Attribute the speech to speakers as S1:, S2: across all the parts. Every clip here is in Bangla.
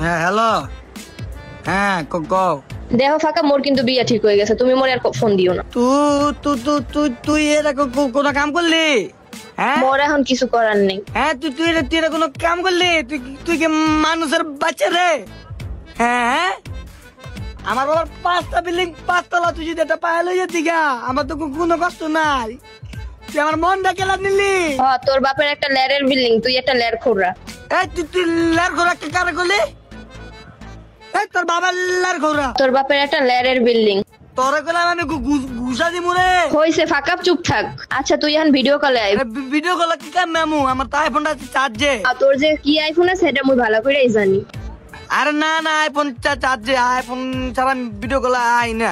S1: হ্যাঁ হ্যালো। হ্যাঁ কও।
S2: দেখো ফাঁকা, মোর কিন্তু বিয়া ঠিক হয়ে গেছে, তুমি মোর আর ফোন দিও না।
S1: তুই এরা কোনো কাম করলি? হ্যাঁ
S2: মোর এখন কিছু করার নেই।
S1: হ্যাঁ তুই এরা কোনো কাম করলি? তুই কি মানুষের বাচ্চা রে? হ্যাঁ আমার বাবার 5টা বিল্ডিং 5 তলা, তুই যদি একটা পায়ে লইয়া দিগা আমার তো কোনো কষ্ট নাই। তুই আমার মনটা কেলা নিলি।
S2: তোর বাপের একটা ল্যারের বিল্ডিং, তুই একটা ল্যার খোররা।
S1: এই তুই ল্যার ঘোরা কারে করলি? এই তোর বাবার ল্যার ঘোরা।
S2: তোর বাপের একটা ল্যারের বিল্ডিং।
S1: তোরে করলাম আমি ঘুষা দিমু রে।
S2: হইছে ফাঁকা, চুপ থাক। আচ্ছা তুই এখন ভিডিও কলে আই।
S1: ভিডিও কল কি কাম মামু? আমার তো আইফোনটা চার্জে।
S2: তোর যে কি আইফোন আছে সেটা মুই ভালো করেই জানি।
S1: আরে না আইফোন চার্জে, আইফোন ছাড়া ভিডিও কল আই না।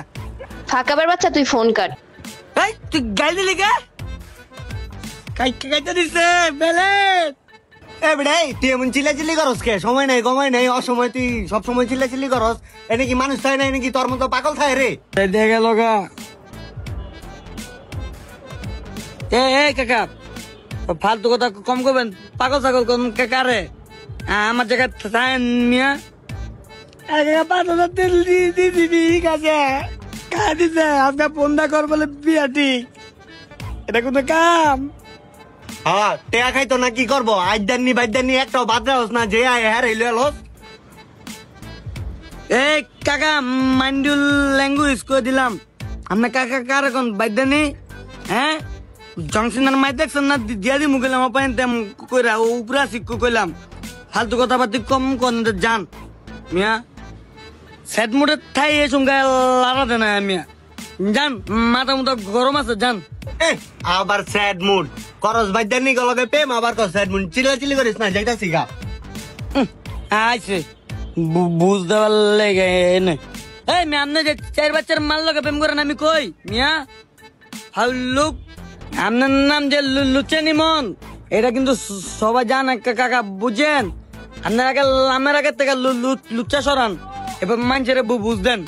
S2: ফাঁকাবার বাচ্চা, তুই ফোন কাট।
S1: এই তুই গাইল দিলি কে? কাইতে দিছে বেলে। এ বেড়াই তুই এমন চিল্লাচিল্লি করস কে? সময় নাই কমাই নাই, অসময় তুই সব সময় চিল্লাচিল্লি করস। এনে কি মানুষ থাকে না? এনে কি তোর মতো পাগল থাকে রে? দেখে লগা এ কাকা, ফালতু কথা কম করবেন। পাগল ছাগল কাকারে আমার জায়গায় মিয়া 5,000 তেল ঠিক আছে খা দিছে। আপনার বন্ধা কর বলে বিয়া ঠিক, এটা কোনো কাম? হ্যাঁ টেয়া খাইতো না, কি করবো? আইদানি বাইদানি একটাও বাদ রাখস না, যে আয় হ্যাঁ রেলওয়ে লস। এই কাকা মাইন্ডুল ল্যাঙ্গুয়েজ করে দিলাম। আপনার কাকা কার এখন বাইদানি? হ্যাঁ জংশনের মাই দেখছেন না? দিয়া দি মুগেলাম পাইন তেম কইরা উপরে শিক্ষ কইলাম। ফালতু কথাবার্তি কম কন জান মিয়া। সেট মুডে থাই এসুম গায়ে লাড়া দেনা মিয়া। জান মাথা মুথা গরম আছে জান। আবার স্যাড মুড করস বাইদানি গলগে প্রেম, আবার কর স্যাড মুড। চিল্লাচিল্লি করিস না, যাইতা শিখা। আইছে বুঝ দেওয়ার লেগে এনে। এই মিয়া আপনি যে 4 বাচ্চার মাল লগে প্রেম করেন আমি কই মিয়া? হাল্লুক আপনার নাম যে লুচেনি মন, এটা কিন্তু সবাই জানে কাকা, বুঝেন? আপনার আগে আমার আগে থেকে লুচ্চা সরান, এবার মানুষের বুঝ দেন।